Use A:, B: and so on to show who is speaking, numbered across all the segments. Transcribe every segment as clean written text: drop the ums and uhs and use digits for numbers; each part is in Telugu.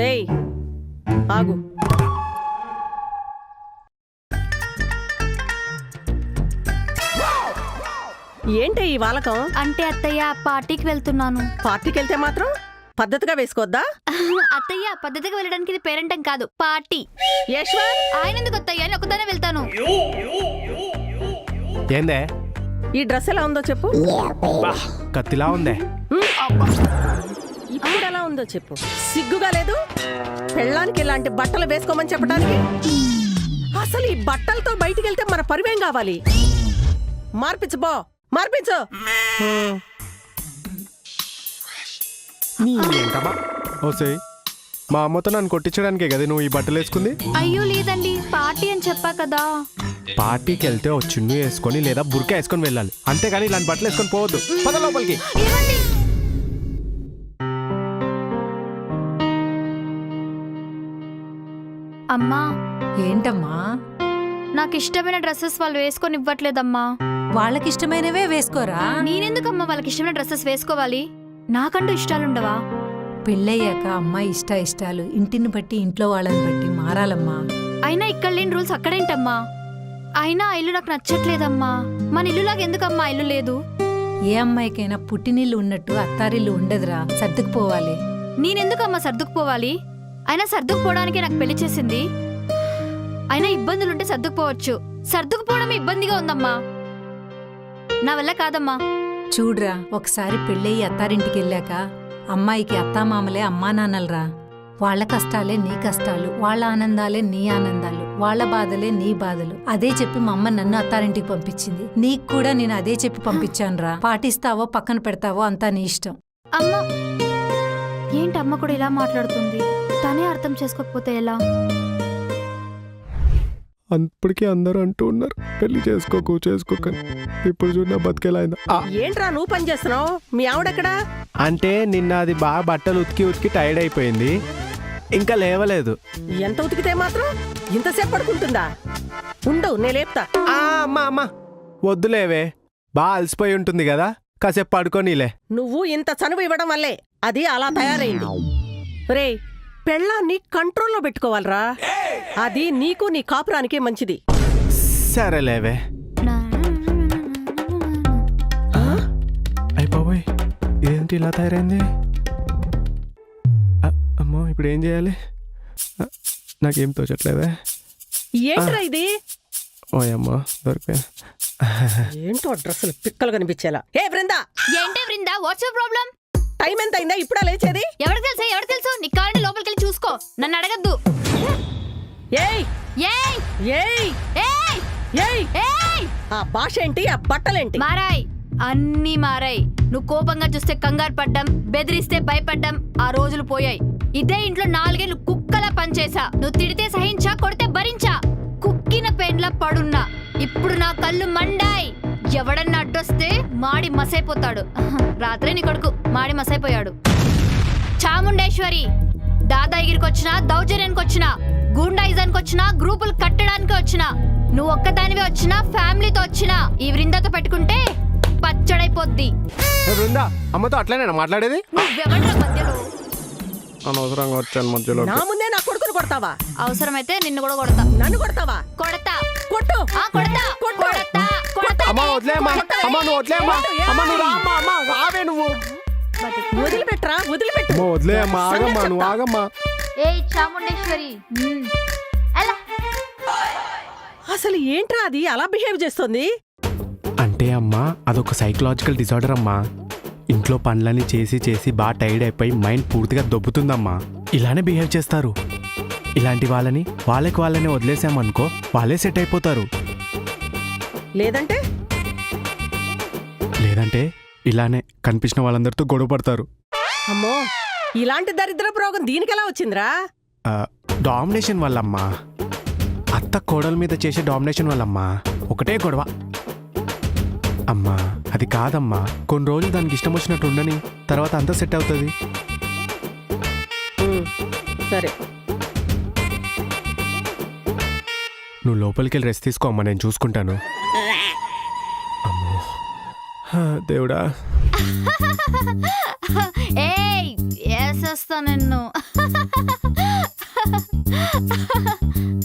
A: ఏయ్ ఆగు. ఏంటి ఈ వాలకం?
B: అంటే అత్తయ్య పార్టీకి వెళ్తున్నాను.
A: పార్టీకి వెళ్తే మాత్రం పద్ధతిగా వేసుకోవద్దా?
B: అత్తయ్య పద్ధతిగా వెళ్ళడానికి ఇది పేరెంటం కాదు, పార్టీ.
A: యశ్వర్,
B: ఆయన ఎందుకు అత్తయ్య? నేను ఒకదానే వెళ్తాను.
C: ఏందే
A: ఈ డ్రెస్ ఎలా ఉందో చెప్పు.
C: కత్తిలా ఉందే.
A: ఇప్పుడు ఎలా ఉందో చెప్పు. సిగ్గుగా లేదు పెళ్ళానికి ఇలాంటి బట్టలు వేసుకోమని చెప్పడానికి? అసలు ఈ బట్టలతో బయటికి వెళ్తే మన పరివేం కావాలి? మార్పించు బో, మార్పించు.
C: ఏంటమ్మా ఓసే, మా అమ్మతో నన్ను కొట్టించడానికే కదా నువ్వు ఈ బట్టలు వేసుకుంది?
B: అయ్యో లేదండి, పార్టీ అని చెప్పా కదా.
C: పార్టీకి వెళ్తే ఓ చున్నీ వేసుకొని లేదా బుర్కా వేసుకొని వెళ్ళాలి, అంతేగాని ఇలాంటి బట్టలు వేసుకొని పోవద్దు. పద లోపలికి.
B: అమ్మా.
D: ఏంటమ్మా?
B: నాకు ఇష్టమైన డ్రెస్సెస్ వాళ్ళు వేసుకొని ఇవ్వట్లేదమ్మా.
D: వాళ్ళకిష్టమైనవే వేసుకోరా.
B: నేనెందుకమ్మా వాళ్ళకి ఇష్టమైన డ్రెస్సెస్ వేసుకోవాలి? నాకంటూ ఇష్టాలుండవా?
D: పెళ్ళయ్యాక అమ్మాయి ఇష్టాలు ఇంటిని బట్టి ఇంట్లో వాళ్ళని బట్టి మారాలమ్మా.
B: అయినా ఇక్కడ లేని రూల్స్ అక్కడేంటమ్మా? అయినా ఆ ఇల్లు నాకు నచ్చట్లేదమ్మా. మన ఇల్లులాగా ఎందుకమ్మా ఇల్లు లేదు?
D: ఏ అమ్మాయికైనా పుట్టినిల్లు ఉన్నట్టు అత్తారిల్లు ఉండదురా, సర్దుకుపోవాలి.
B: నేనెందుకమ్మా సర్దుకుపోవాలి? అయినా సర్దుకుపోవడానికే నాకు పెళ్లి చేసింది. అయినా ఇబ్బందులుంటే సర్దుకుపోవచ్చు, సర్దుకుపోవడమే ఇబ్బందిగా ఉందమ్మా. నా వల్ల కాదమ్మా.
D: చూడ్రా, ఒకసారి పెళ్ళయి అత్తారింటికి వెళ్ళాక అమ్మాయికి అత్తామామలే అమ్మా నాన్నలరా. వాళ్ళ కష్టాలే నీ కష్టాలు, వాళ్ళ ఆనందాలే నీ ఆనందాలు, వాళ్ళ బాధలే నీ బాధలు. అదే చెప్పి మా అమ్మ నన్ను అత్తారింటికి పంపించింది. నీకు కూడా నేను అదే చెప్పి పంపించానురా. పాటిస్తావో పక్కన పెడతావో అంతా నీ ఇష్టం.
B: అమ్మ ఏంటి అమ్మ కూడా ఇలా మాట్లాడుతుంది? తనే అర్థం చేసుకోకపోతే ఎలా?
C: అప్పటికీ అందరూ అంటూ ఉన్నారు పెళ్లి చేసుకోకని. ఇప్పుడు చూడ బతికేలా అయిందా?
A: ఏంట్రా నువ్వు పని చేస్తున్నావు? మీ ఆవిడెక్కడా?
C: అంటే నిన్న అది బాగా బట్టలు ఉతికి టైర్డ్ అయిపోయింది, ఇంకా లేవలేదు.
A: ఎంత ఉతికితే మాత్రం ఇంతసేపు పడుకుంటుందా? ఉండు నేను లేపుతా.
C: అమ్మా వద్దులేవే, బాగా అలసిపోయి ఉంటుంది కదా, కాసేపు పడుకోనీలే.
A: నువ్వు ఇంత చనువు ఇవ్వడం వల్లే అది అలా తయారైంది. రే, పెళ్ళాన్ని కంట్రోల్లో పెట్టుకోవాలరా. అది నీకు నీ కాపురానికే మంచిది.
C: సరేలేవే. అయిపోయి ఏంటి ఇలా తయారైంది? అమ్మో ఇప్పుడు ఏం చేయాలి? నాకేం తోచట్లేదే.
A: ఏంట్రా ఇది?
C: ఓయమ్మా దొరికిపోయా.
A: ఏంటో డ్రెస్సులు పిక్కలు కనిపించేలా. ఏ బృందా!
B: ఏంటే Brinda, what's your problem?
A: Time ఎంత అయిందా ఇప్పుడా లేచేది?
B: ఎవరికి తెలుసు? నీకు కావాలంటే లోపలికి వెళ్ళి చూసుకో, నన్ను అడగద్దు.
A: ఏయ్
B: ఏయ్
A: ఏయ్
B: ఏయ్
A: ఏయ్!
B: ఏయ్!
A: ఆ భాష ఏంటి, ఆ బట్టలేంటి?
B: మారాయ్, అన్నీ మారాయి. నువ్వు కోపంగా చూస్తే కంగారు పడ్డం, బెదిరిస్తే భయపడ్డం, ఆ రోజులు పోయాయి. ఇదే ఇంట్లో 4 ఏళ్ళు కుక్కలా పనిచేసా. నువ్వు తిడితే సహించా, కొడితే భరించా. కుక్కిన పెండ్లా పడున్నా. ఇప్పుడు నా కళ్ళు మండాయి. ఎవడన్నా అడ్డొస్తే మాడి మసైపోతాడు. రాత్రే నీ కొడుకు మాడి మసైపోయాడు. చాముండేశ్వరి, దాదాగిరికి వచ్చినా, దౌర్జన్యానికి వచ్చినా, గూండాయిజానికి వచ్చినా, గ్రూపులు కట్టడానికి వచ్చినా, నువ్వు ఒక్కదానివే వచ్చినా, ఫ్యామిలీతో వచ్చినా, ఈ వృందతో పెట్టుకుంటే పచ్చడైపోద్ది.
C: బృందా, అమ్మతో అట్లనేనా మాట్లాడేది?
B: నువ్వెవడ్రా మధ్యలో?
C: అనవసరంగా వచ్చాను మధ్యలో.
A: నా ముందే నా కొడుకును కొడతావా?
B: అవసరమైతే నిన్ను కూడా కొడతా.
A: నన్ను కొడతావా?
B: కొడతా.
A: కొట్టు.
B: కొడతా.
A: కొట్టు.
B: కొడతా. కొడతా.
C: అమ్మా వదిలేమ్మా, అమ్మ నువ్వు వదిలేమ్మా, అమ్మ నువ్వు రామ్మా, అమ్మ రావే నువ్వు.
A: వదిలిపెట్టరా, వదిలిపెట్టు.
C: అమ్మ వదిలేమ్మా, ఆగమ్మా నువ్వు ఆగమ్మా.
B: ఏయ్ చాముండేశ్వరి, అలా
A: అసలు ఏంట్రా అది అలా బిహేవ్ చేస్తుంది?
C: అంటే అమ్మా అదొక సైకలాజికల్ డిసార్డర్ అమ్మా. ఇంట్లో పనులని చేసి బాగా టైర్డ్ అయిపోయి మైండ్ పూర్తిగా దొబ్బుతుందమ్మా. ఇలానే బిహేవ్ చేస్తారు. ఇలాంటి వాళ్ళని వాళ్ళని వదిలేసామనుకో, వాళ్ళే సెట్ అయిపోతారు.
A: లేదంటే
C: ఇలానే కనిపించిన వాళ్ళందరితో గొడవ పడతారు.
A: అమ్మో, ఇలాంటి దరిద్రపు రోగం దీనికెలా వచ్చిందిరా?
C: డామినేషన్ వల్లమ్మా. అత్త కోడల మీద చేసే డామినేషన్ వల్లమ్మా. ఒకటే గొడవ అమ్మా. అది కాదమ్మా, కొన్ని రోజులు దానికి ఇష్టం వచ్చినట్టు ఉండని, తర్వాత అంతా సెట్ అవుతుంది.
A: సరే,
C: నువ్వు లోపలికి వెళ్ళి రెస్ట్ తీసుకో అమ్మా, నేను చూసుకుంటాను. అమ్మో దేవుడా.
B: ఏయ్ వేసేస్తా నిన్ను.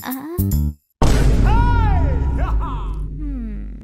B: ఆ.